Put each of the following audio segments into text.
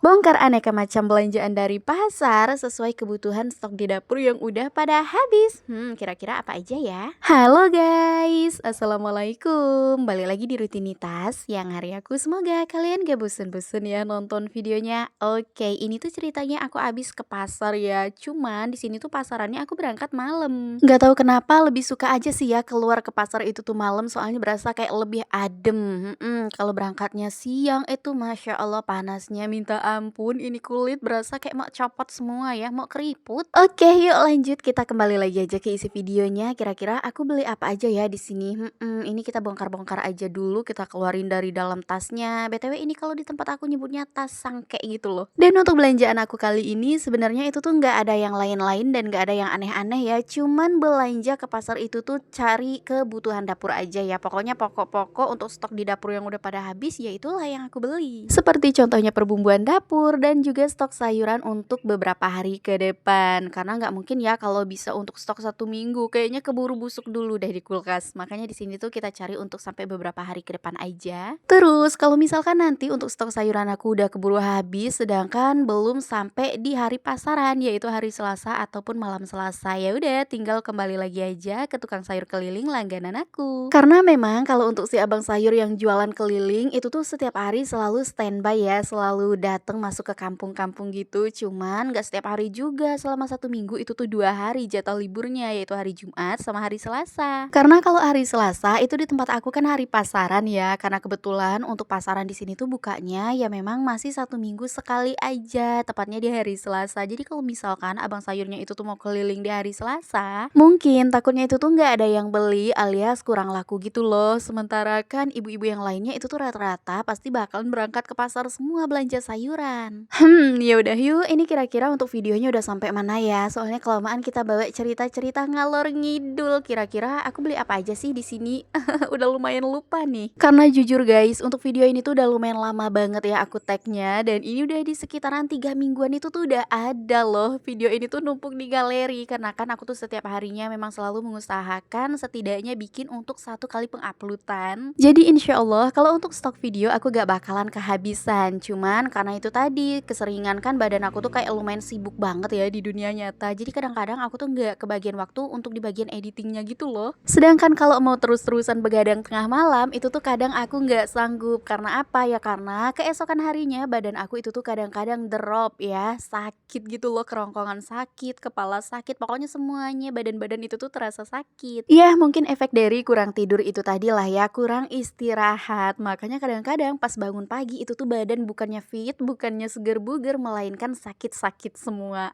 Bongkar aneka macam belanjaan dari pasar sesuai kebutuhan stok di dapur yang udah pada habis. Kira-kira apa aja ya? Halo guys, assalamualaikum. Balik lagi di rutinitas yang hari aku. Semoga kalian gak bosen-bosen ya nonton videonya. Oke, ini tuh ceritanya aku abis ke pasar ya. Cuman di sini tuh pasarannya aku berangkat malam. Gak tahu kenapa lebih suka aja sih ya keluar ke pasar itu tuh malam, soalnya berasa kayak lebih adem. Kalau berangkatnya siang itu masya Allah panasnya minta ampun, ini kulit berasa kayak mau copot semua ya, mau keriput. Oke, yuk lanjut kita kembali lagi aja ke isi videonya. Kira-kira aku beli apa aja ya di sini? Ini kita bongkar-bongkar aja dulu, kita keluarin dari dalam tasnya. BTW ini kalau di tempat aku nyebutnya tas sangke gitu loh. Dan untuk belanjaan aku kali ini sebenarnya itu tuh nggak ada yang lain-lain dan nggak ada yang aneh-aneh ya. Cuman belanja ke pasar itu tuh cari kebutuhan dapur aja ya. Pokoknya pokok-pokok untuk stok di dapur yang udah pada habis ya itulah yang aku beli. Seperti contohnya perbumbuan dapur dan juga stok sayuran untuk beberapa hari ke depan. Karena nggak mungkin ya kalau bisa untuk stok 1 minggu, kayaknya keburu busuk dulu deh di kulkas. Makanya di sini tuh kita cari untuk sampai beberapa hari ke depan aja. Terus kalau misalkan nanti untuk stok sayuran aku udah keburu habis, sedangkan belum sampai di hari pasaran yaitu hari Selasa ataupun malam Selasa, ya udah tinggal kembali lagi aja ke tukang sayur keliling langganan aku. Karena memang kalau untuk si abang sayur yang jualan keliling itu tuh setiap hari selalu standby ya, selalu datang masuk ke kampung-kampung gitu. Cuman gak setiap hari juga, selama 1 minggu itu tuh 2 hari jatah liburnya, yaitu hari Jumat sama hari Selasa. Karena kalau hari Selasa itu di tempat aku kan hari pasaran ya, karena kebetulan untuk pasaran di sini tuh bukanya ya memang masih 1 minggu sekali aja, tepatnya di hari Selasa. Jadi kalau misalkan abang sayurnya itu tuh mau keliling di hari Selasa, mungkin takutnya itu tuh nggak ada yang beli alias kurang laku gitu loh. Sementara kan ibu-ibu yang lainnya itu tuh rata-rata pasti bakalan berangkat ke pasar semua belanja sayuran. Ya udah yuk, ini kira-kira untuk videonya udah sampai mana ya? Soalnya kelamaan kita bawa cerita-cerita ngalor ngidul. Kira-kira aku beli apa aja sih di sini? Udah lumayan lupa nih. Karena jujur guys, untuk video ini tuh udah lumayan lama banget ya aku tagnya, dan ini udah di sekitaran 3 mingguan itu tuh udah ada loh. Video ini tuh numpuk di galeri karena kan aku tuh setiap harinya memang selalu mengusahakan setidaknya bikin untuk 1 kali penguploadan. Jadi insya Allah kalau untuk stok video aku gak bakalan kehabisan. Cuman karena itu tadi keseringan kan badan aku tuh kayak lumayan sibuk banget ya di dunia nyata. Jadi kadang-kadang aku tuh gak kebagian waktu untuk di bagian editingnya gitu loh. Sedangkan kalau mau terus-terusan begadang tengah malam itu tuh kadang aku gak sanggup. Karena apa ya? Karena keesokan harinya badan aku itu tuh kadang-kadang drop ya, sakit gitu loh, kerongkongan sakit, kepala sakit, pokoknya semuanya badan-badan itu tuh terasa sakit. Ya mungkin efek dari kurang tidur itu tadi lah ya, kurang istirahat. Makanya kadang-kadang pas bangun pagi itu tuh badan bukannya fit, bukannya seger buger, melainkan sakit-sakit semua.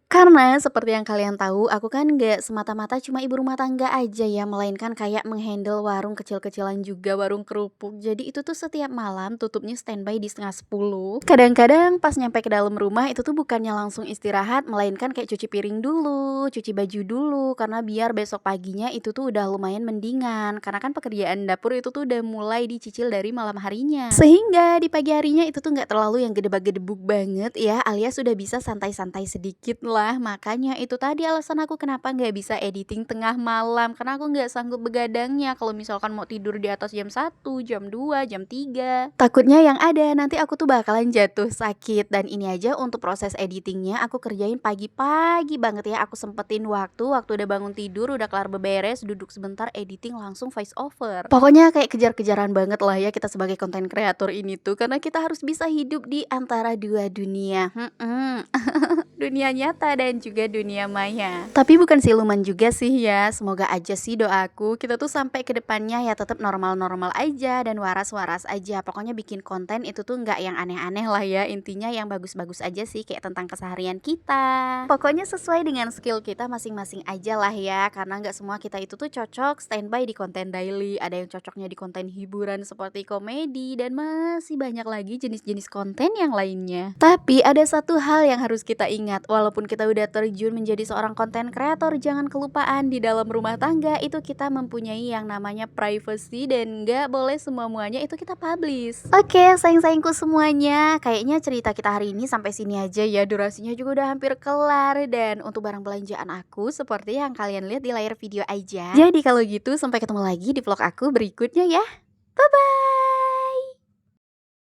Karena seperti yang kalian tahu, aku kan gak semata-mata cuma ibu rumah tangga aja ya, melainkan kayak menghandle warung kecil-kecilan juga, warung kerupuk. Jadi itu tuh setiap malam tutupnya standby di setengah 10. Kadang-kadang pas nyampe ke dalam rumah itu tuh bukannya langsung istirahat, melainkan kayak cuci piring dulu, cuci baju dulu, karena biar besok paginya itu tuh udah lumayan mendingan. Karena kan pekerjaan dapur itu tuh udah mulai dicicil dari malam harinya. Sehingga di pagi harinya itu tuh gak terlalu yang gedebak-gedebuk banget ya, alias udah bisa santai-santai sedikit lah. Makanya itu tadi alasan aku kenapa gak bisa editing tengah malam, karena aku gak sanggup begadangnya. Kalau misalkan mau tidur di atas jam 1, jam 2, jam 3, takutnya yang ada nanti aku tuh bakalan jatuh sakit. Dan ini aja untuk proses editingnya aku kerjain pagi-pagi banget ya. Aku sempetin waktu udah bangun tidur, udah kelar beberes, duduk sebentar editing langsung voice over. Pokoknya kayak kejar-kejaran banget lah ya kita sebagai konten kreator ini tuh, karena kita harus bisa hidup di antara dua dunia. Dunia nyata dan juga dunia maya. Tapi bukan siluman juga sih ya. Semoga aja sih doaku kita tuh sampai ke depannya ya tetap normal-normal aja dan waras-waras aja. Pokoknya bikin konten itu tuh nggak yang aneh-aneh lah ya. Intinya yang bagus-bagus aja sih, kayak tentang keseharian kita. Pokoknya sesuai dengan skill kita masing-masing aja lah ya. Karena nggak semua kita itu tuh cocok standby di konten daily. Ada yang cocoknya di konten hiburan seperti komedi dan masih banyak lagi jenis-jenis konten yang lainnya. Tapi ada satu hal yang harus kita ingat, walaupun kita udah terjun menjadi seorang konten kreator, jangan kelupaan di dalam rumah tangga itu kita mempunyai yang namanya privacy dan gak boleh semua-muanya itu kita publish. Oke, sayang-sayangku semuanya, kayaknya cerita kita hari ini sampai sini aja ya, durasinya juga udah hampir kelar. Dan untuk barang belanjaan aku seperti yang kalian lihat di layar video aja. Jadi kalau gitu sampai ketemu lagi di vlog aku berikutnya ya. Bye-bye.